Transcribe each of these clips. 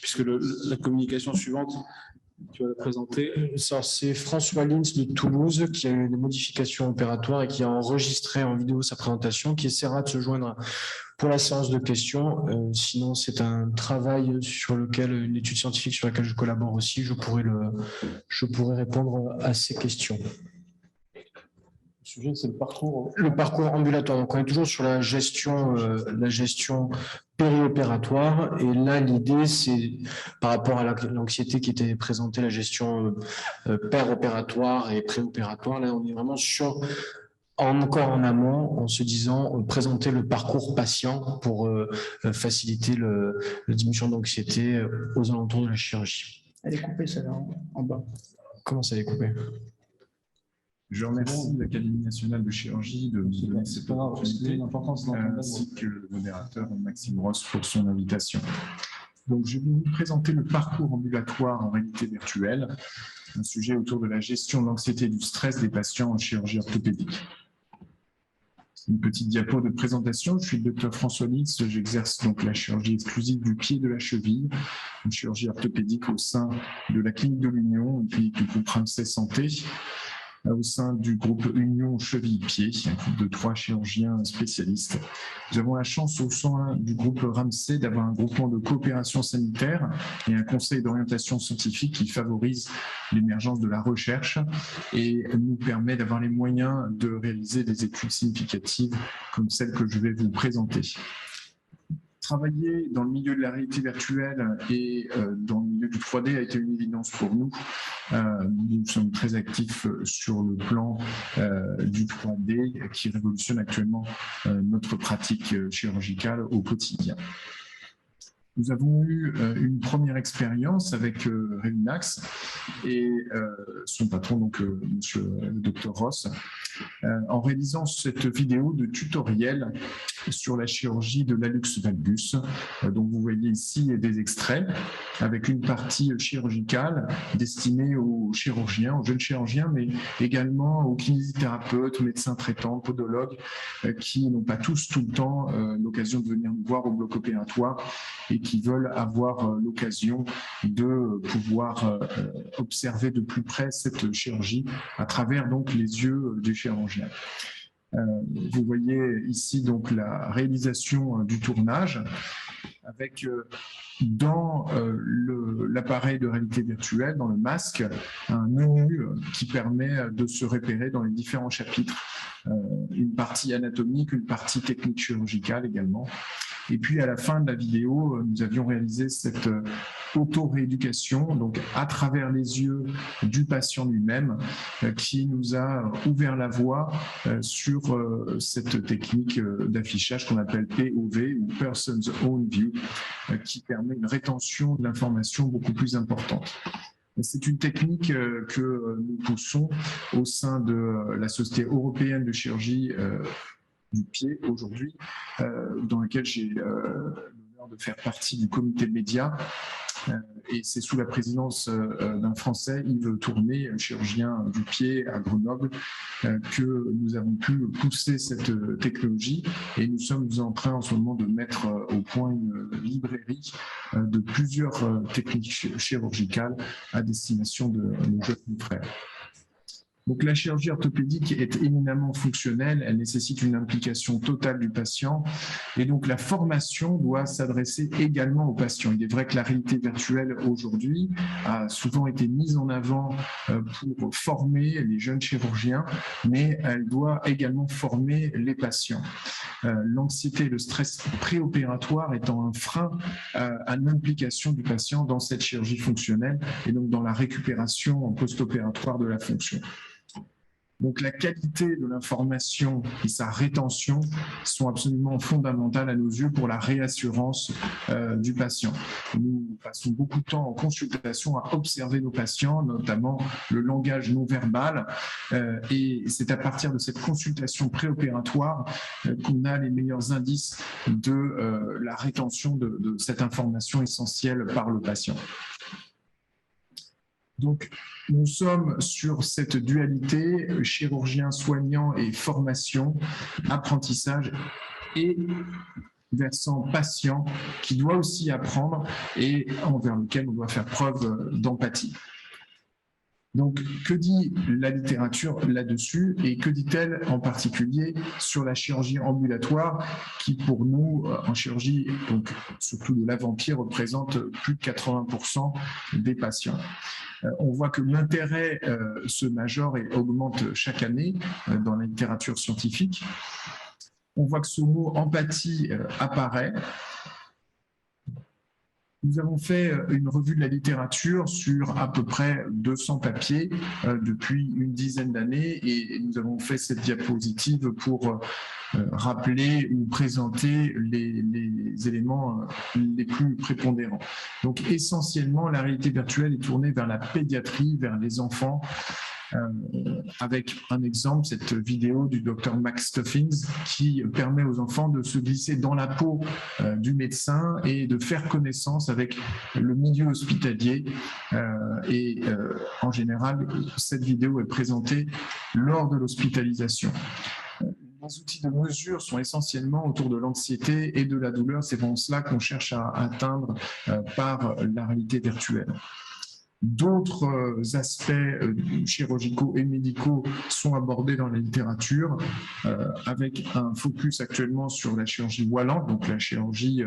puisque la communication suivante, tu vas la présenter. C'est François Lins de Toulouse qui a eu des modifications opératoires et qui a enregistré en vidéo sa présentation, qui essaiera de se joindre pour la séance de questions. Sinon, c'est un travail sur lequel, une étude scientifique sur laquelle je collabore aussi. Je pourrais répondre à ces questions. Le sujet, c'est le parcours. Le parcours ambulatoire. Donc, on est toujours sur la gestion périopératoire. Et là, l'idée, c'est par rapport à l'anxiété qui était présentée, la gestion péropératoire et préopératoire. Là, on est vraiment encore en amont, en se disant présenter le parcours patient pour faciliter la diminution d'anxiété aux alentours de la chirurgie. Elle est coupée, celle-là, en bas. Comment ça, elle est coupée? Je remercie l'Académie nationale de chirurgie de me donner cette opportunité, ainsi que le modérateur Maxime Ross pour son invitation. Donc, je vais vous présenter le parcours ambulatoire en réalité virtuelle, un sujet autour de la gestion de l'anxiété et du stress des patients en chirurgie orthopédique. Une petite diapo de présentation. Je suis le docteur François Lins, j'exerce donc la chirurgie exclusive du pied et de la cheville, une chirurgie orthopédique au sein de la clinique de l'Union, une clinique du groupe Ramsay Santé, au sein du groupe Union Cheville-Pied, un groupe de 3 chirurgiens spécialistes. Nous avons la chance au sein du groupe Ramsay d'avoir un groupement de coopération sanitaire et un conseil d'orientation scientifique qui favorise l'émergence de la recherche et nous permet d'avoir les moyens de réaliser des études significatives comme celle que je vais vous présenter. Travailler dans le milieu de la réalité virtuelle et dans le milieu du 3D a été une évidence pour nous. Nous sommes très actifs sur le plan du 3D qui révolutionne actuellement notre pratique chirurgicale au quotidien. Nous avons eu une première expérience avec Reminax et son patron, donc monsieur le docteur Ross, en réalisant cette vidéo de tutoriel sur la chirurgie de l'hallux valgus. Donc vous voyez ici des extraits avec une partie chirurgicale destinée aux chirurgiens, aux jeunes chirurgiens, mais également aux kinésithérapeutes, aux médecins traitants, podologues, qui n'ont pas tous tout le temps l'occasion de venir nous voir au bloc opératoire et qui veulent avoir l'occasion de pouvoir observer de plus près cette chirurgie à travers donc les yeux du chirurgien. Vous voyez ici donc la réalisation du tournage avec dans l'appareil de réalité virtuelle, dans le masque, un menu qui permet de se repérer dans les différents chapitres, une partie anatomique, une partie technique chirurgicale également. Et puis à la fin de la vidéo, nous avions réalisé cette auto-rééducation, donc à travers les yeux du patient lui-même, qui nous a ouvert la voie sur cette technique d'affichage qu'on appelle POV ou Person's Own View, qui permet une rétention de l'information beaucoup plus importante. C'est une technique que nous poussons au sein de la Société européenne de chirurgie du pied aujourd'hui, dans laquelle j'ai l'honneur de faire partie du comité média. Et c'est sous la présidence d'un Français, Yves Tourné, chirurgien du pied à Grenoble, que nous avons pu pousser cette technologie et nous sommes en train en ce moment de mettre au point une librairie de plusieurs techniques chirurgicales à destination de nos jeunes frères. Donc la chirurgie orthopédique est éminemment fonctionnelle, elle nécessite une implication totale du patient et donc la formation doit s'adresser également aux patients. Il est vrai que la réalité virtuelle aujourd'hui a souvent été mise en avant pour former les jeunes chirurgiens, mais elle doit également former les patients. L'anxiété et le stress préopératoire étant un frein à l'implication du patient dans cette chirurgie fonctionnelle et donc dans la récupération post-opératoire de la fonction. Donc la qualité de l'information et sa rétention sont absolument fondamentales à nos yeux pour la réassurance du patient. Nous passons beaucoup de temps en consultation à observer nos patients, notamment le langage non verbal, et c'est à partir de cette consultation préopératoire qu'on a les meilleurs indices de la rétention de cette information essentielle par le patient. Donc, nous sommes sur cette dualité chirurgien, soignant et formation, apprentissage et versant patient qui doit aussi apprendre et envers lequel on doit faire preuve d'empathie. Donc, que dit la littérature là-dessus et que dit-elle en particulier sur la chirurgie ambulatoire qui, pour nous, en chirurgie, donc surtout de l'avant-pied, représente plus de 80% des patients. On voit que l'intérêt se majore et augmente chaque année dans la littérature scientifique. On voit que ce mot empathie apparaît. Nous avons fait une revue de la littérature sur à peu près 200 papiers depuis une dizaine d'années et nous avons fait cette diapositive pour rappeler ou présenter les éléments les plus prépondérants. Donc essentiellement, la réalité virtuelle est tournée vers la pédiatrie, vers les enfants, avec un exemple, cette vidéo du docteur Max Stuffings qui permet aux enfants de se glisser dans la peau du médecin et de faire connaissance avec le milieu hospitalier. En général, cette vidéo est présentée lors de l'hospitalisation. Les outils de mesure sont essentiellement autour de l'anxiété et de la douleur. C'est vraiment cela qu'on cherche à atteindre par la réalité virtuelle. D'autres aspects chirurgicaux et médicaux sont abordés dans la littérature avec un focus actuellement sur la chirurgie wallante, donc la chirurgie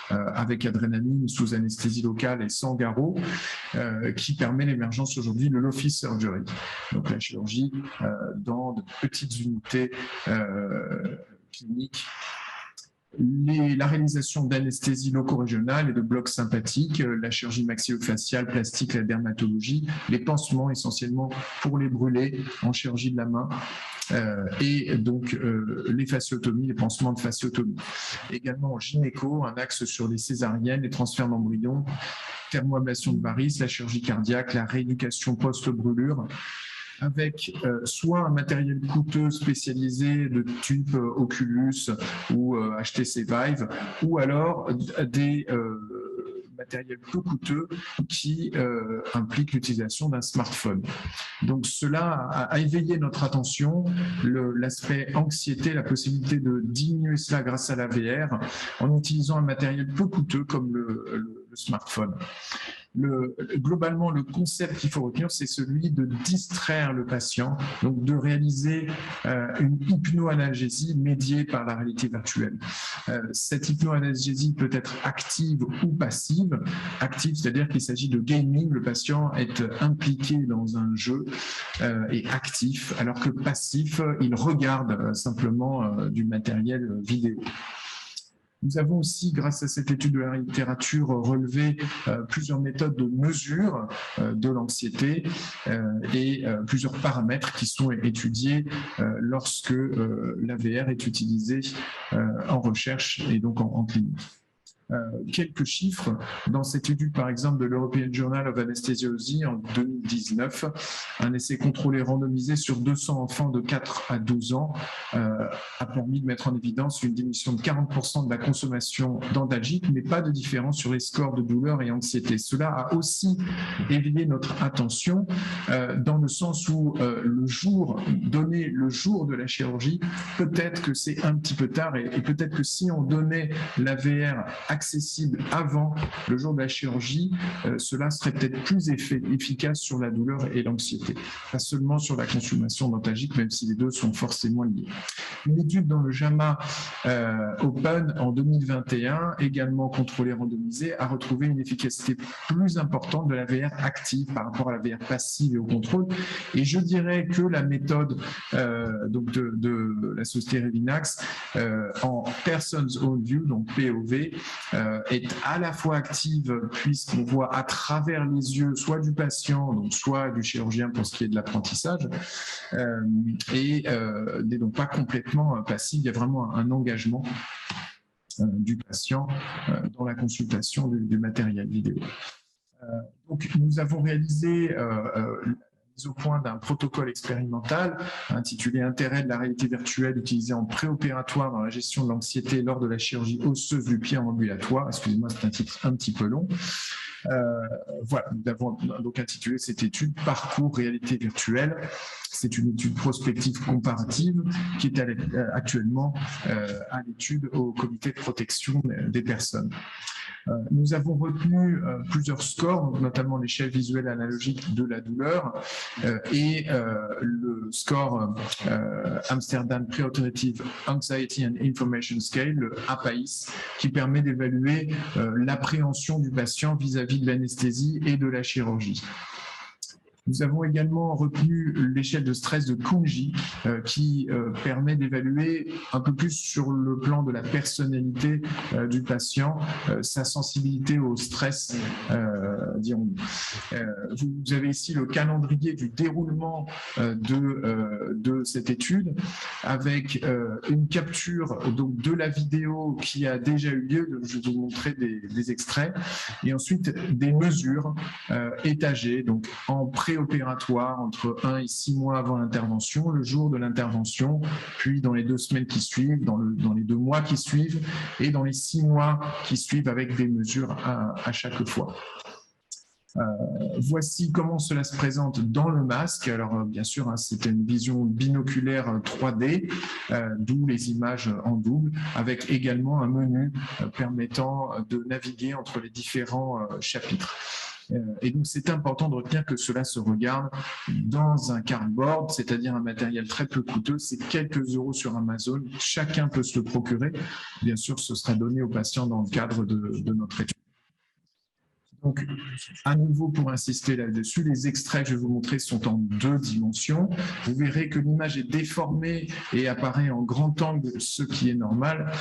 avec adrénaline sous anesthésie locale et sans garrot, qui permet l'émergence aujourd'hui de l'office surgery, donc la chirurgie dans de petites unités cliniques. La réalisation d'anesthésie loco-régionale et de blocs sympathiques, la chirurgie maxillofaciale, plastique, la dermatologie, les pansements essentiellement pour les brûlés en chirurgie de la main et donc les fasciotomies, les pansements de fasciotomie. Également en gynéco, un axe sur les césariennes, les transferts d'embryons, thermoablation de varices, la chirurgie cardiaque, la rééducation post-brûlure, avec soit un matériel coûteux spécialisé de type Oculus ou HTC Vive, ou alors des matériels peu coûteux qui impliquent l'utilisation d'un smartphone. Donc cela a éveillé notre attention, l'aspect anxiété, la possibilité de diminuer cela grâce à la VR en utilisant un matériel peu coûteux comme le smartphone. Globalement, le concept qu'il faut retenir, c'est celui de distraire le patient, donc de réaliser une hypnoanalgésie médiée par la réalité virtuelle. Cette hypnoanalgésie peut être active ou passive. Active, c'est-à-dire qu'il s'agit de gaming, le patient est impliqué dans un jeu et actif, alors que passif, il regarde simplement du matériel vidéo. Nous avons aussi, grâce à cette étude de la littérature, relevé plusieurs méthodes de mesure de l'anxiété et plusieurs paramètres qui sont étudiés lorsque la VR est utilisée en recherche et donc en clinique. Quelques chiffres dans cette étude, par exemple, de l'European Journal of Anesthesiology en 2019, un essai contrôlé randomisé sur 200 enfants de 4 à 12 ans a permis de mettre en évidence une diminution de 40% de la consommation d'antalgiques, mais pas de différence sur les scores de douleur et anxiété. Cela a aussi éveillé notre attention dans le sens où le jour de la chirurgie, peut-être que c'est un petit peu tard et peut-être que si on donnait la VR accessible avant le jour de la chirurgie, cela serait peut-être plus efficace sur la douleur et l'anxiété, pas seulement sur la consommation d'antalgiques, même si les deux sont forcément liés. Une étude dans le JAMA Open en 2021, également contrôlée randomisée, a retrouvé une efficacité plus importante de la VR active par rapport à la VR passive et au contrôle. Et je dirais que la méthode donc de la société Revinax en Person's Own View, donc POV, est à la fois active puisqu'on voit à travers les yeux soit du patient, donc soit du chirurgien pour ce qui est de l'apprentissage, et n'est donc pas complètement passive. Il y a vraiment un engagement du patient dans la consultation du matériel vidéo. Donc, nous avons réalisé mise au point d'un protocole expérimental intitulé « Intérêt de la réalité virtuelle utilisée en préopératoire dans la gestion de l'anxiété lors de la chirurgie osseuse du pied en ambulatoire ». Excusez-moi, c'est un titre un petit peu long. voilà, nous avons donc intitulé cette étude « Parcours réalité virtuelle ». C'est une étude prospective comparative qui est actuellement à l'étude au comité de protection des personnes. Nous avons retenu plusieurs scores, notamment l'échelle visuelle analogique de la douleur et le score Amsterdam Pre-Operative Anxiety and Information Scale, le APAIS, qui permet d'évaluer l'appréhension du patient vis-à-vis de l'anesthésie et de la chirurgie. Nous avons également retenu l'échelle de stress de Kunji qui permet d'évaluer un peu plus sur le plan de la personnalité du patient, sa sensibilité au stress, dirons-nous. Vous avez ici le calendrier du déroulement de cette étude avec une capture donc, de la vidéo qui a déjà eu lieu, je vais vous montrer des extraits, et ensuite des mesures étagées, donc en préopératoire entre 1 et 6 mois avant l'intervention, le jour de l'intervention, puis dans les 2 semaines qui suivent, dans les 2 mois qui suivent et dans les 6 mois qui suivent avec des mesures à chaque fois. Voici comment cela se présente dans le masque. Alors bien sûr, hein, c'était une vision binoculaire 3D, d'où les images en double, avec également un menu permettant de naviguer entre les différents chapitres. Et donc, c'est important de retenir que cela se regarde dans un cardboard, c'est-à-dire un matériel très peu coûteux. C'est quelques euros sur Amazon. Chacun peut se le procurer. Bien sûr, ce sera donné aux patients dans le cadre de notre étude. Donc, à nouveau, pour insister là-dessus, les extraits que je vais vous montrer sont en 2 dimensions. Vous verrez que l'image est déformée et apparaît en grand angle, ce qui est normal.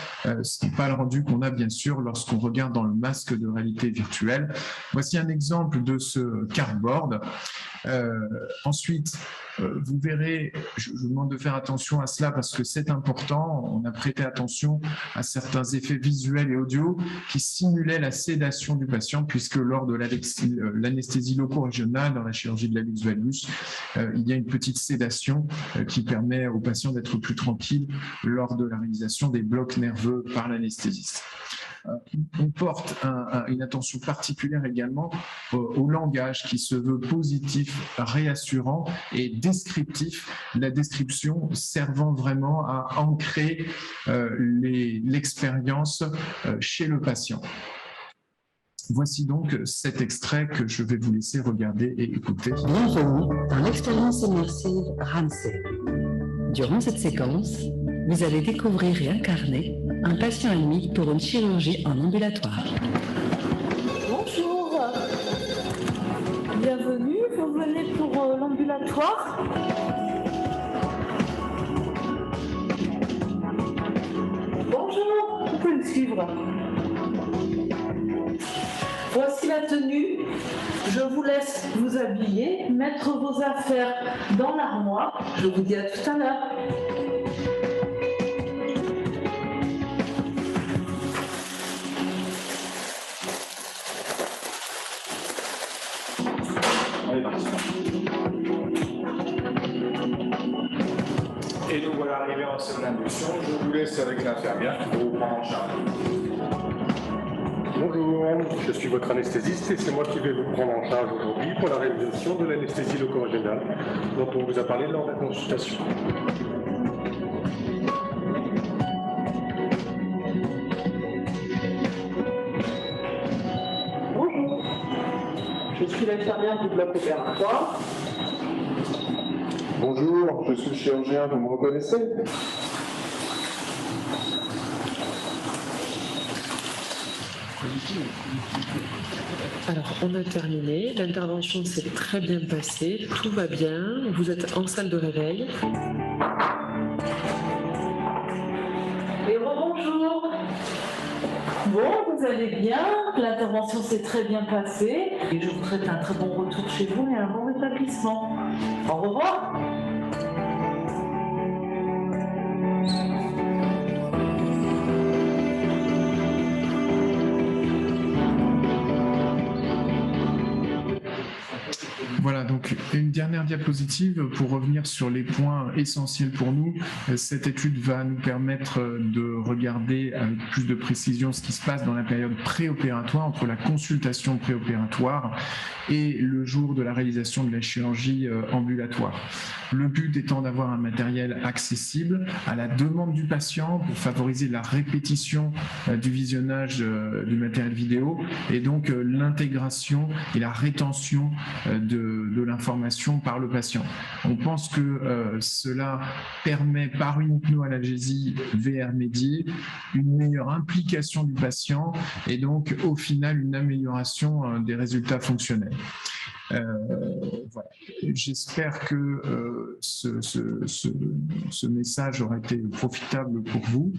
Ce n'est pas le rendu qu'on a, bien sûr, lorsqu'on regarde dans le masque de réalité virtuelle. Voici un exemple de ce cardboard. Ensuite, vous verrez, je vous demande de faire attention à cela parce que c'est important. On a prêté attention à certains effets visuels et audio qui simulaient la sédation du patient, puisque lors de l'anesthésie loco-régionale dans la chirurgie de l'hallux valgus, il y a une petite sédation qui permet au patient d'être plus tranquille lors de la réalisation des blocs nerveux par l'anesthésiste. On porte une attention particulière également au langage qui se veut positif, réassurant et descriptif, la description servant vraiment à ancrer l'expérience chez le patient. Voici donc cet extrait que je vais vous laisser regarder et écouter. Bienvenue dans l'expérience immersive Ramsay. Durant cette séquence, vous allez découvrir et incarner un patient admis pour une chirurgie en ambulatoire. Bonjour, bienvenue, vous venez pour l'ambulatoire. Bonjour, vous pouvez me suivre. Voici la tenue. Je vous laisse vous habiller, mettre vos affaires dans l'armoire. Je vous dis à tout à l'heure. Et nous voilà arrivés en salle d'induction. Je vous laisse avec l'infirmière qui va vous prendre en charge. Bonjour, je suis votre anesthésiste et c'est moi qui vais vous prendre en charge aujourd'hui pour la réalisation de l'anesthésie loco-régionale dont on vous a parlé lors de la consultation. Bonjour, je suis l'infirmière du bloc opératoire. Bonjour, je suis le chirurgien, vous me reconnaissez? Alors, on a terminé. L'intervention s'est très bien passée. Tout va bien. Vous êtes en salle de réveil. Et rebonjour. Bon, vous allez bien. L'intervention s'est très bien passée. Et je vous souhaite un très bon retour chez vous et un bon rétablissement. Au revoir. Voilà, donc une dernière diapositive pour revenir sur les points essentiels pour nous. Cette étude va nous permettre de regarder avec plus de précision ce qui se passe dans la période préopératoire, entre la consultation préopératoire et le jour de la réalisation de la chirurgie ambulatoire. Le but étant d'avoir un matériel accessible à la demande du patient pour favoriser la répétition du visionnage du matériel vidéo et donc l'intégration et la rétention de l'information par le patient. On pense que cela permet par une hypnoanalgésie VR médiée une meilleure implication du patient et donc au final une amélioration des résultats fonctionnels. Voilà. J'espère que ce message aura été profitable pour vous.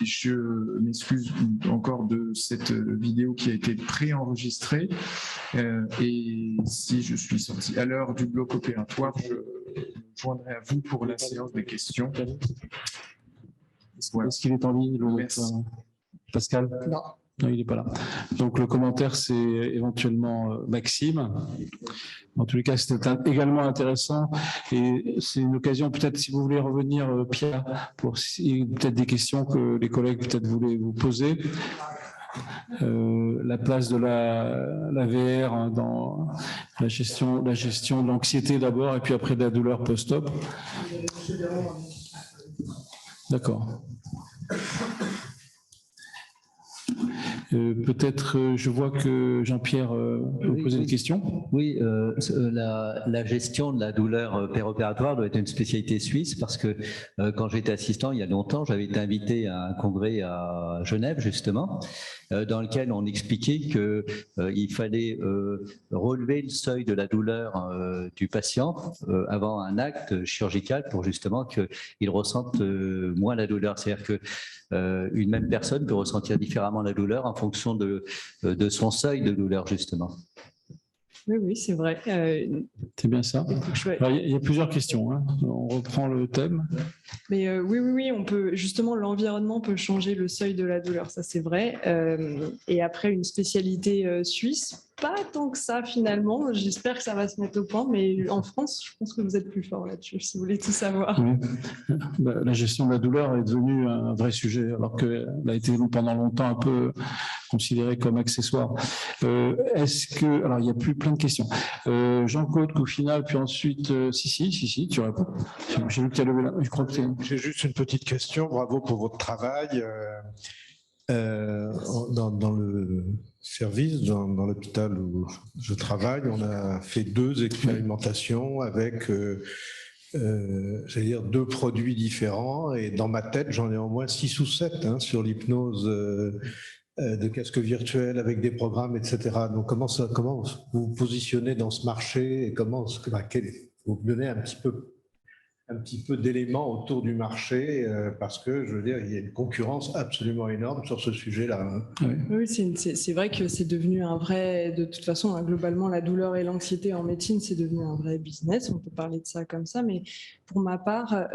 Je m'excuse encore de cette vidéo qui a été préenregistrée et si je suis sorti à l'heure du bloc opératoire, je me joindrai à vous pour la séance des questions. Est-ce qu'il est en ligne, Pascal? Non. Non, il n'est pas là. Donc le commentaire, c'est éventuellement Maxime. En tous les cas, c'était également intéressant. Et c'est une occasion, peut-être, si vous voulez revenir, Pierre, pour peut-être des questions que les collègues peut-être voulaient vous poser. La place de la VR dans la gestion de l'anxiété d'abord et puis après de la douleur post-op. D'accord. Peut-être, je vois que Jean-Pierre vous poser une question. Oui, la gestion de la douleur péropératoire doit être une spécialité suisse parce que quand j'étais assistant il y a longtemps, j'avais été invité à un congrès à Genève justement, dans lequel on expliquait qu'il fallait relever le seuil de la douleur du patient avant un acte chirurgical pour justement qu'il ressente moins la douleur. C'est-à-dire que une même personne peut ressentir différemment la douleur en fonction de son seuil de douleur, justement. Oui, c'est vrai. C'est bien ça. Alors, il y a plusieurs questions. Hein. On reprend le thème. Mais oui, on peut justement l'environnement peut changer le seuil de la douleur, ça c'est vrai. Et après une spécialité suisse, pas tant que ça finalement. J'espère que ça va se mettre au point, mais en France, je pense que vous êtes plus fort là-dessus, si vous voulez tout savoir. Oui. La gestion de la douleur est devenue un vrai sujet, alors qu'elle a été pendant longtemps un peu considérée comme accessoire. Alors il y a plus plein de questions. Jean-Claude, qu'au final, puis ensuite, si, tu réponds. J'ai vu que tu as levé la main. Je crois que j'ai juste une petite question. Bravo pour votre travail. Dans le service, dans l'hôpital où je travaille, on a fait 2 expérimentations avec, j'allais dire, 2 produits différents. Et dans ma tête, j'en ai au moins 6 ou 7 sur l'hypnose de casque virtuel avec des programmes, etc. Donc, comment vous vous positionnez dans ce marché et comment vous donnez un petit peu d'éléments autour du marché parce que, je veux dire, il y a une concurrence absolument énorme sur ce sujet-là. Oui, c'est vrai que c'est devenu un vrai, de toute façon, globalement, la douleur et l'anxiété en médecine, c'est devenu un vrai business. On peut parler de ça comme ça, mais pour ma part,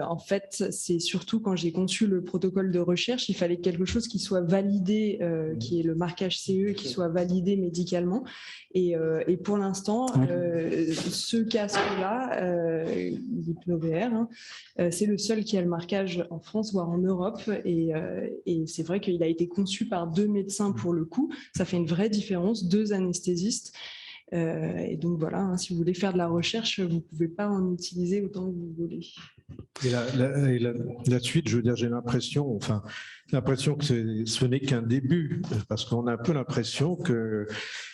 en fait, c'est surtout quand j'ai conçu le protocole de recherche, il fallait quelque chose qui soit validé, qui est le marquage CE, qui soit validé médicalement. Et pour l'instant, ce casque-là, l'HypnoVR, c'est le seul qui a le marquage en France, voire en Europe. Et c'est vrai qu'il a été conçu par 2 médecins pour le coup. Ça fait une vraie différence, 2 anesthésistes. Et donc voilà, si vous voulez faire de la recherche, vous ne pouvez pas en utiliser autant que vous voulez. Et la suite, je veux dire, j'ai l'impression que ce n'est qu'un début, parce qu'on a un peu l'impression que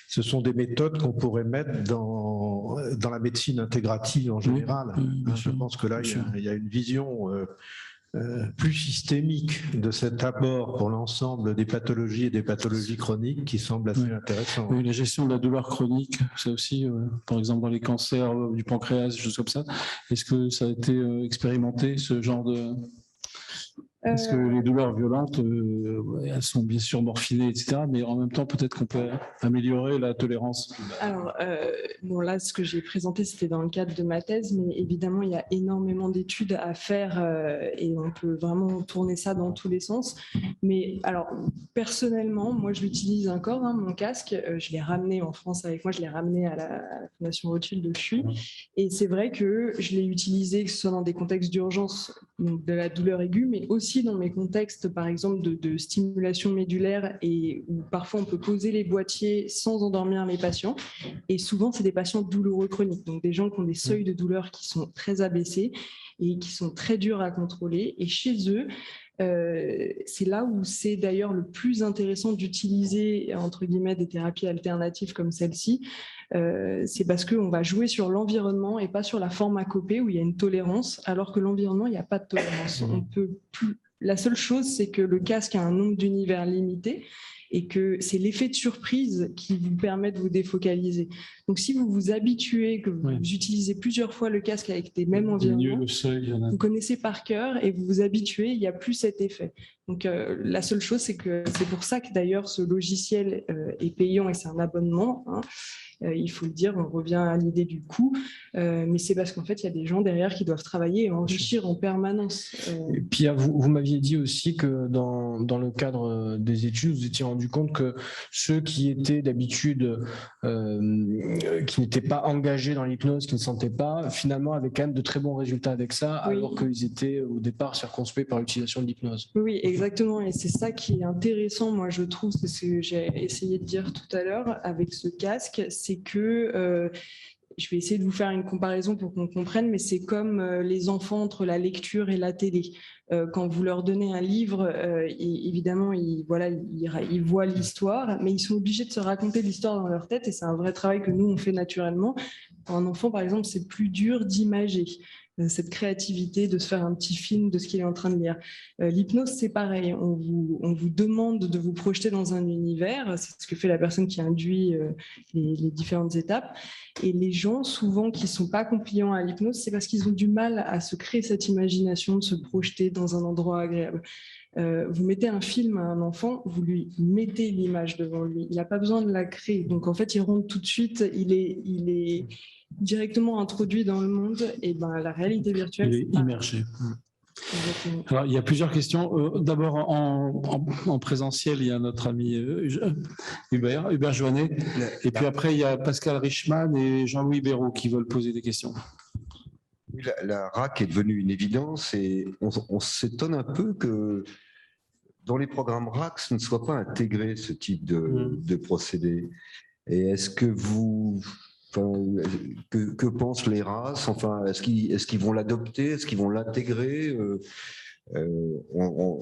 ce sont des méthodes qu'on pourrait mettre dans la médecine intégrative en général. Je pense que là, il y a une vision plus systémique de cet abord pour l'ensemble des pathologies et des pathologies chroniques qui semble assez intéressant. Oui, la gestion de la douleur chronique, ça aussi, par exemple dans les cancers du pancréas, des choses comme ça. Est-ce que ça a été expérimenté, ce genre de... Parce que les douleurs violentes, elles sont bien sûr morphinées, etc. Mais en même temps, peut-être qu'on peut améliorer la tolérance. Alors, là, ce que j'ai présenté, c'était dans le cadre de ma thèse, mais évidemment, il y a énormément d'études à faire et on peut vraiment tourner ça dans tous les sens. Mais alors, personnellement, moi, je l'utilise encore, mon casque. Je l'ai ramené en France avec moi, je l'ai ramené à la Fondation Rothschild de CHU. Et c'est vrai que je l'ai utilisé, que ce soit dans des contextes d'urgence, donc de la douleur aiguë, mais aussi aussi dans mes contextes, par exemple, de stimulation médulaire et où parfois on peut poser les boîtiers sans endormir les patients. Et souvent, c'est des patients douloureux chroniques, donc des gens qui ont des seuils de douleur qui sont très abaissés et qui sont très durs à contrôler. Et chez eux, c'est là où c'est d'ailleurs le plus intéressant d'utiliser, entre guillemets, des thérapies alternatives comme celle-ci. C'est parce qu'on va jouer sur l'environnement et pas sur la pharmacopée où il y a une tolérance, alors que l'environnement, il n'y a pas de tolérance. On peut plus... La seule chose, c'est que le casque a un nombre d'univers limité et que c'est l'effet de surprise qui vous permet de vous défocaliser. Donc, si vous vous habituez, que vous utilisez plusieurs fois le casque avec des mêmes environnements, vous connaissez par cœur et vous vous habituez, il n'y a plus cet effet. Donc, la seule chose, c'est que c'est pour ça que d'ailleurs ce logiciel est payant et c'est un abonnement. Hein. Il faut le dire, on revient à l'idée du coût, mais c'est parce qu'en fait, il y a des gens derrière qui doivent travailler et enrichir en permanence. Et puis, vous m'aviez dit aussi que dans le cadre des études, vous étiez rendu compte que ceux qui étaient d'habitude, qui n'étaient pas engagés dans l'hypnose, qui ne sentaient pas, finalement avaient quand même de très bons résultats avec ça, alors qu'ils étaient au départ circonspects par l'utilisation de l'hypnose. Oui, exactement. Et c'est ça qui est intéressant, moi, je trouve, c'est ce que j'ai essayé de dire tout à l'heure avec ce casque, c'est que, je vais essayer de vous faire une comparaison pour qu'on comprenne, mais c'est comme les enfants entre la lecture et la télé. Quand vous leur donnez un livre, évidemment, ils voient l'histoire, mais ils sont obligés de se raconter l'histoire dans leur tête, et c'est un vrai travail que nous, on fait naturellement. Pour un enfant, par exemple, c'est plus dur d'imager cette créativité, de se faire un petit film de ce qu'il est en train de lire. L'hypnose, c'est pareil. On vous demande de vous projeter dans un univers. C'est ce que fait la personne qui induit les différentes étapes. Et les gens, souvent, qui ne sont pas compliants à l'hypnose, c'est parce qu'ils ont du mal à se créer cette imagination, de se projeter dans un endroit agréable. Vous mettez un film à un enfant, vous lui mettez l'image devant lui. Il n'a pas besoin de la créer. Donc, en fait, il rentre tout de suite, il est directement introduit dans le monde, et ben, la réalité virtuelle... Il est immergé. Exactement. Alors, il y a plusieurs questions. D'abord, en présentiel, il y a notre ami Hubert Joannet. Et puis après, il y a Pascal Richman et Jean-Louis Béraud qui veulent poser des questions. Oui, la RAC est devenue une évidence et on s'étonne un peu que dans les programmes RAC, ce ne soit pas intégré ce type de procédé. Et est-ce que vous... que pensent les RAS? Enfin, est-ce qu'ils vont l'adopter? Est-ce qu'ils vont l'intégrer? On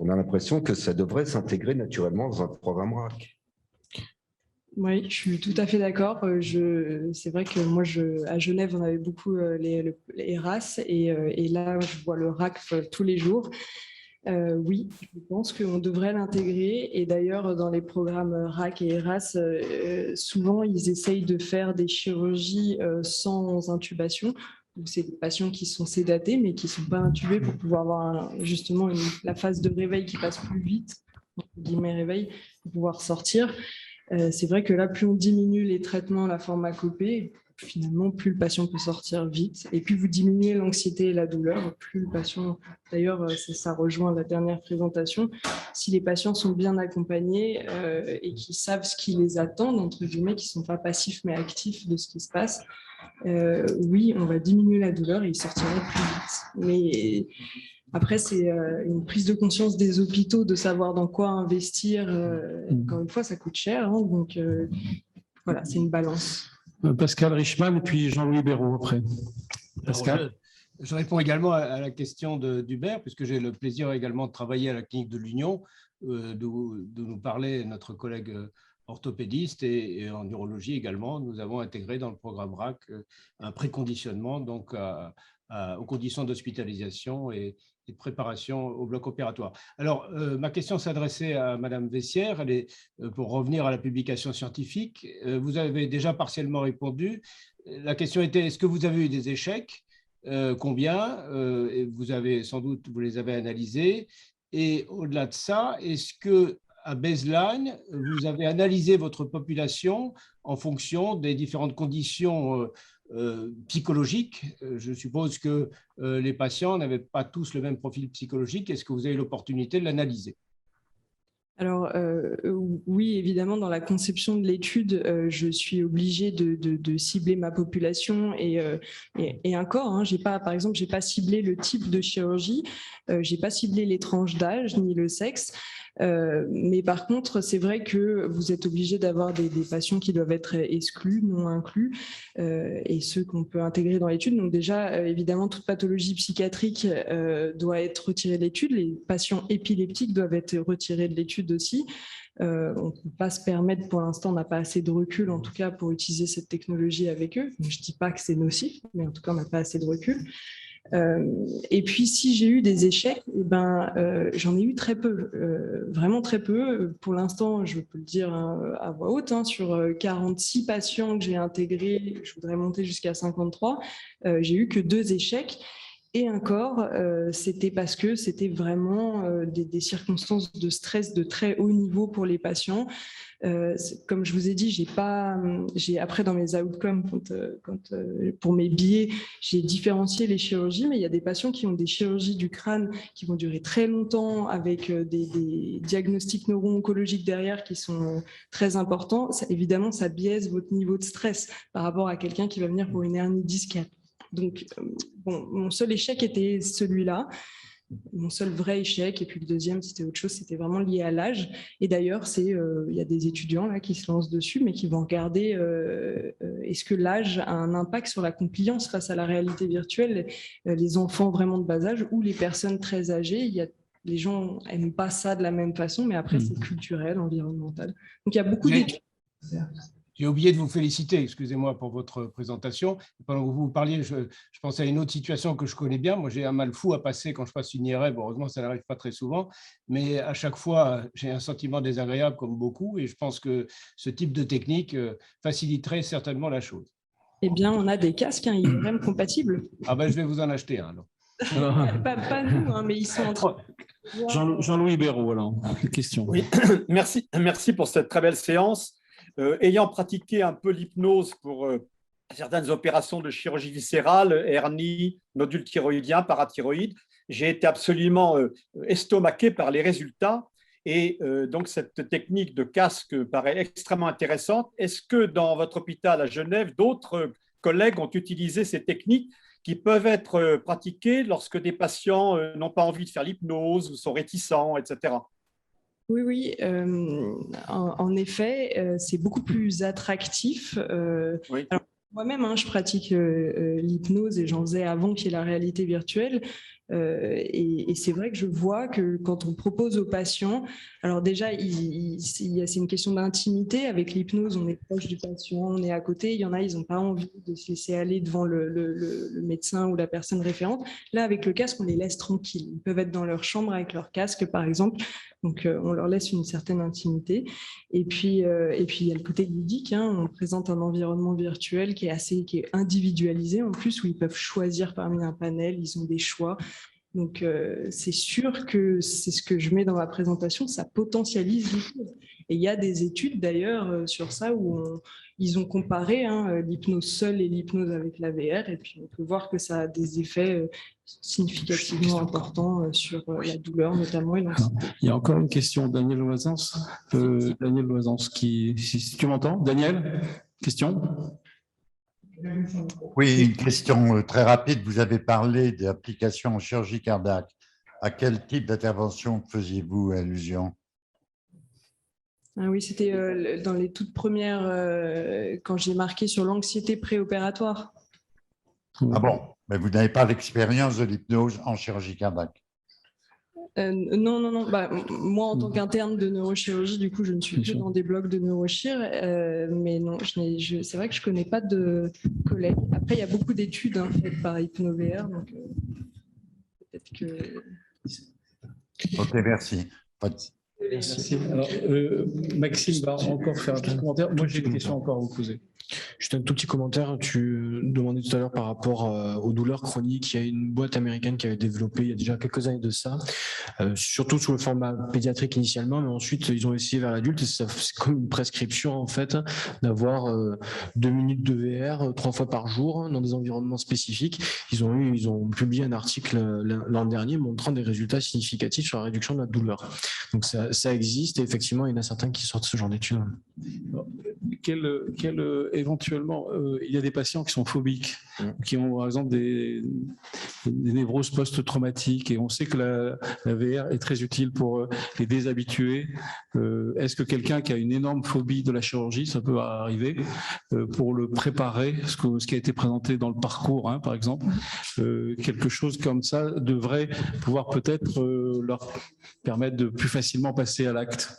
a l'impression que ça devrait s'intégrer naturellement dans un programme RAC. Oui, je suis tout à fait d'accord. C'est vrai que moi, à Genève, on avait beaucoup les RAS et là, je vois le RAC tous les jours. Oui, je pense qu'on devrait l'intégrer et d'ailleurs dans les programmes RAC et RAS, souvent ils essayent de faire des chirurgies sans intubation. C'est des patients qui sont sédatés mais qui ne sont pas intubés pour pouvoir avoir justement la phase de réveil qui passe plus vite, entre guillemets réveil, pour pouvoir sortir. C'est vrai que là, plus on diminue les traitements, la pharmacopée, finalement, plus le patient peut sortir vite. Et puis, vous diminuez l'anxiété et la douleur, plus le patient... D'ailleurs, ça rejoint la dernière présentation. Si les patients sont bien accompagnés et qui savent ce qui les attend, entre guillemets, qui ne sont pas passifs mais actifs de ce qui se passe, oui, on va diminuer la douleur et ils sortiront plus vite. Mais... Après, c'est une prise de conscience des hôpitaux de savoir dans quoi investir. Encore une fois, ça coûte cher. Hein, donc, voilà, c'est une balance. Pascal Richman et puis Jean-Louis Béraud après. Pascal. Alors, je réponds également à la question d'Hubert, puisque j'ai le plaisir également de travailler à la clinique de l'Union, d'où nous parlait notre collègue orthopédiste et en neurologie également. Nous avons intégré dans le programme RAC un préconditionnement donc, aux conditions d'hospitalisation et de préparation au bloc opératoire. Alors, ma question s'adressait à Madame Vessière, elle est, pour revenir à la publication scientifique. Vous avez déjà partiellement répondu. La question était, est-ce que vous avez eu des échecs? Combien? Vous les avez analysés. Et au-delà de ça, est-ce que à baseline, vous avez analysé votre population en fonction des différentes conditions psychologiques? Je suppose que les patients n'avaient pas tous le même profil psychologique. Est-ce que vous avez l'opportunité de l'analyser? Alors, oui, évidemment, dans la conception de l'étude, je suis obligée de cibler ma population et un corps. Hein. Par exemple, je n'ai pas ciblé le type de chirurgie, je n'ai pas ciblé les tranches d'âge ni le sexe. Mais par contre, c'est vrai que vous êtes obligé d'avoir des patients qui doivent être exclus, non inclus, et ceux qu'on peut intégrer dans l'étude. Donc déjà, évidemment, toute pathologie psychiatrique doit être retirée de l'étude. Les patients épileptiques doivent être retirés de l'étude aussi. On ne peut pas se permettre, pour l'instant, on n'a pas assez de recul, en tout cas, pour utiliser cette technologie avec eux. Donc, je ne dis pas que c'est nocif, mais en tout cas, on n'a pas assez de recul. Et puis, si j'ai eu des échecs, j'en ai eu très peu, vraiment très peu. Pour l'instant, je peux le dire à voix haute, hein, sur 46 patients que j'ai intégrés, je voudrais monter jusqu'à 53, j'ai eu que 2 échecs. Et encore, c'était parce que c'était vraiment des circonstances de stress de très haut niveau pour les patients. Comme je vous ai dit, après dans mes outcomes, pour mes billets, j'ai différencié les chirurgies, mais il y a des patients qui ont des chirurgies du crâne qui vont durer très longtemps avec des diagnostics neuro-oncologiques derrière qui sont très importants. Évidemment, ça biaise votre niveau de stress par rapport à quelqu'un qui va venir pour une hernie discale. Donc, bon, mon seul échec était celui-là, mon seul vrai échec, et puis le deuxième, c'était autre chose, c'était vraiment lié à l'âge. Et d'ailleurs, il y a des étudiants là qui se lancent dessus, mais qui vont regarder est-ce que l'âge a un impact sur la compliance face à la réalité virtuelle, les enfants vraiment de bas âge ou les personnes très âgées. Les gens n'aiment pas ça de la même façon, mais après, c'est culturel, environnemental. Donc, il y a beaucoup d'études. J'ai oublié de vous féliciter, excusez-moi pour votre présentation. Pendant que vous parliez, je pensais à une autre situation que je connais bien. Moi, j'ai un mal fou à passer quand je passe une IRM. Heureusement, ça n'arrive pas très souvent. Mais à chaque fois, j'ai un sentiment désagréable comme beaucoup. Et je pense que ce type de technique faciliterait certainement la chose. Eh bien, on a des casques IRM compatibles. Ah ben, je vais vous en acheter un. Pas nous, hein, mais ils sont en train. Jean-Louis Béraud, alors, question. Oui, merci pour cette très belle séance. Ayant pratiqué un peu l'hypnose pour certaines opérations de chirurgie viscérale, hernie, nodule thyroïdien, parathyroïde, j'ai été absolument estomaqué par les résultats. Et donc, cette technique de casque paraît extrêmement intéressante. Est-ce que dans votre hôpital à Genève, d'autres collègues ont utilisé ces techniques qui peuvent être pratiquées lorsque des patients n'ont pas envie de faire l'hypnose, sont réticents, etc. Oui, en effet, c'est beaucoup plus attractif. Oui. Alors, moi-même, hein, je pratique l'hypnose et j'en faisais avant qu'il y ait la réalité virtuelle. Et c'est vrai que je vois que quand on propose aux patients, alors déjà, c'est une question d'intimité. Avec l'hypnose, on est proche du patient, on est à côté. Il y en a, ils n'ont pas envie de se laisser aller devant le médecin ou la personne référente. Là, avec le casque, on les laisse tranquilles. Ils peuvent être dans leur chambre avec leur casque, par exemple. Donc, on leur laisse une certaine intimité. Et puis, il y a le côté ludique. Hein. On présente un environnement virtuel qui est individualisé, en plus, où ils peuvent choisir parmi un panel. Ils ont des choix. Donc, c'est sûr que c'est ce que je mets dans ma présentation, ça potentialise l'hypnose. Et il y a des études d'ailleurs sur ça où ils ont comparé l'hypnose seule et l'hypnose avec la VR, et puis on peut voir que ça a des effets significativement importants sur la douleur notamment. Et il y a encore une question, Daniel Loisance. Daniel Loisance, si tu m'entends, Daniel, question? Oui, une question très rapide. Vous avez parlé d'applications en chirurgie cardiaque. À quel type d'intervention faisiez-vous allusion? Ah oui, c'était dans les toutes premières, quand j'ai marqué sur l'anxiété préopératoire. Ah bon, mais vous n'avez pas l'expérience de l'hypnose en chirurgie cardiaque? Non. Moi, en tant qu'interne de neurochirurgie, du coup, je ne suis plus dans des blocs de neurochir, mais non, c'est vrai que je ne connais pas de collègues. Après, il y a beaucoup d'études faites par HypnoVR, donc peut-être que... Ok, merci. Merci. Alors, Maxime va encore faire un petit commentaire. Moi, j'ai une question encore à vous poser. Juste un tout petit commentaire. Tu demandais tout à l'heure par rapport aux douleurs chroniques. Il y a une boîte américaine qui avait développé il y a déjà quelques années de ça, surtout sous le format pédiatrique initialement, mais ensuite ils ont essayé vers l'adulte et c'est comme une prescription en fait d'avoir 2 minutes de VR 3 fois par jour dans des environnements spécifiques. Ils ont publié un article l'an dernier montrant des résultats significatifs sur la réduction de la douleur. Donc ça existe et effectivement il y en a certains qui sortent ce genre d'études. Éventuellement, il y a des patients qui sont phobiques, qui ont par exemple des névroses post-traumatiques, et on sait que la VR est très utile pour les déshabituer. Est-ce que quelqu'un qui a une énorme phobie de la chirurgie, ça peut arriver, pour le préparer, ce qui a été présenté dans le parcours, par exemple, quelque chose comme ça devrait pouvoir peut-être leur permettre de plus facilement passer à l'acte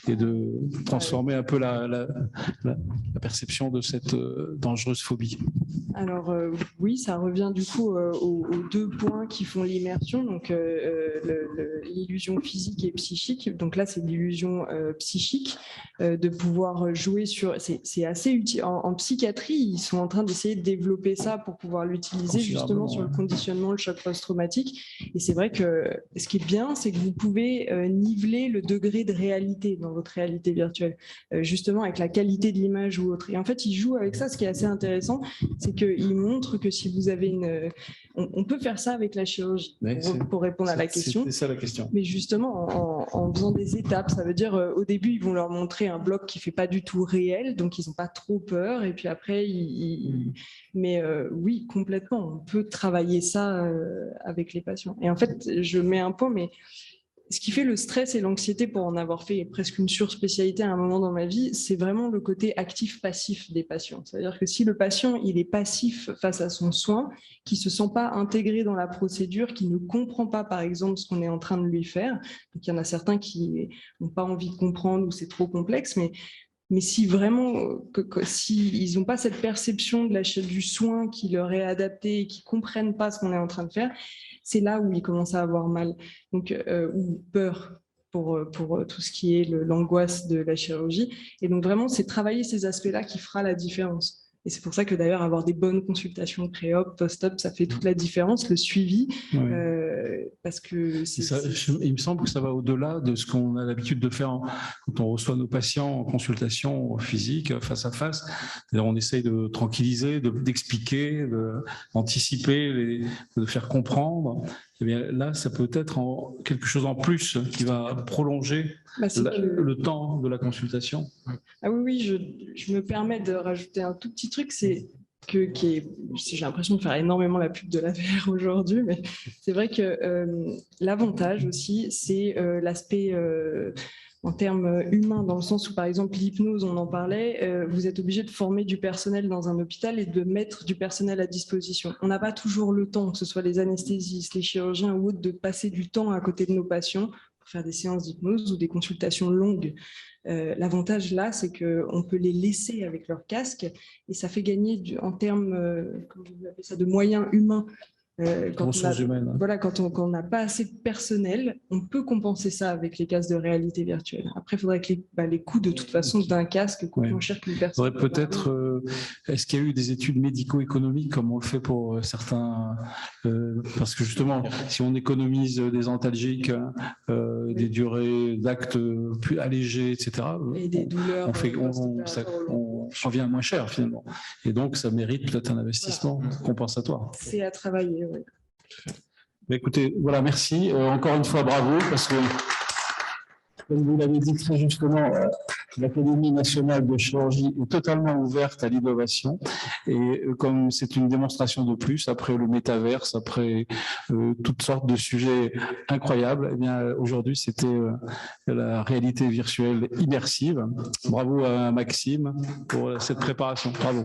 et de transformer un peu la perception de cette dangereuse phobie. Alors oui, ça revient du coup aux 2 points qui font l'immersion, donc l'illusion physique et psychique. Donc là, c'est l'illusion psychique de pouvoir jouer sur. C'est assez utile. En psychiatrie, ils sont en train d'essayer de développer ça pour pouvoir l'utiliser justement sur le conditionnement, le choc post-traumatique. Et c'est vrai que ce qui est bien, c'est que vous pouvez niveler le degré de réalité dans votre réalité virtuelle, justement avec la qualité de l'image ou autre. Et en fait, ils jouent avec ça. Ce qui est assez intéressant, c'est qu'il montre que si vous avez une... On peut faire ça avec la chirurgie, pour répondre à la question. C'est ça la question. Mais justement, en faisant des étapes, ça veut dire, au début, ils vont leur montrer un bloc qui ne fait pas du tout réel, donc ils n'ont pas trop peur, et puis après, mais oui, complètement, on peut travailler ça avec les patients. Et en fait, je mets un point, mais ce qui fait le stress et l'anxiété, pour en avoir fait presque une surspécialité à un moment dans ma vie, c'est vraiment le côté actif-passif des patients. C'est-à-dire que si le patient il est passif face à son soin, qui ne se sent pas intégré dans la procédure, qui ne comprend pas, par exemple, ce qu'on est en train de lui faire, donc il y en a certains qui n'ont pas envie de comprendre ou c'est trop complexe, mais si vraiment, s'ils n'ont pas cette perception du soin qui leur est adapté et qui ne comprennent pas ce qu'on est en train de faire, c'est là où ils commencent à avoir mal, donc, ou peur pour tout ce qui est l'angoisse de la chirurgie. Et donc vraiment, c'est travailler ces aspects-là qui fera la différence. Et c'est pour ça que d'ailleurs, avoir des bonnes consultations pré-op, post-op, ça fait toute la différence, le suivi, parce que il me semble que ça va au-delà de ce qu'on a l'habitude de faire quand on reçoit nos patients en consultation physique, face à face. C'est-à-dire, on essaye de tranquilliser, d'expliquer, d'anticiper, de faire comprendre. Eh bien, là, ça peut être quelque chose en plus qui va prolonger le temps de la consultation. Ah oui, je me permets de rajouter un tout petit truc, j'ai l'impression de faire énormément la pub de la VR aujourd'hui, mais c'est vrai que l'avantage aussi, c'est l'aspect en termes humains, dans le sens où, par exemple, l'hypnose, on en parlait, vous êtes obligé de former du personnel dans un hôpital et de mettre du personnel à disposition. On n'a pas toujours le temps, que ce soit les anesthésistes, les chirurgiens ou autres, de passer du temps à côté de nos patients pour faire des séances d'hypnose ou des consultations longues. L'avantage là, c'est qu'on peut les laisser avec leur casque et ça fait gagner en termes, comment vous appelez ça, de moyens humains. Quand on n'a pas assez de personnel, on peut compenser ça avec les casques de réalité virtuelle. Après, il faudrait que les coûts de toute façon d'un casque coûtent moins cher qu'une personne. Peut-être, est-ce qu'il y a eu des études médico-économiques comme on le fait pour certains, parce que justement, si on économise des antalgiques, des durées d'actes plus allégées, etc., et des douleurs, on revient moins cher finalement. Et donc, ça mérite peut-être un investissement compensatoire. C'est à travailler. Oui. Mais écoutez, voilà, merci. Encore une fois, bravo, parce que, comme vous l'avez dit très justement, l'Académie nationale de chirurgie est totalement ouverte à l'innovation. Et comme c'est une démonstration de plus, après le métaverse, après toutes sortes de sujets incroyables, eh bien, aujourd'hui, c'était la réalité virtuelle immersive. Bravo à Maxime pour cette préparation. Bravo.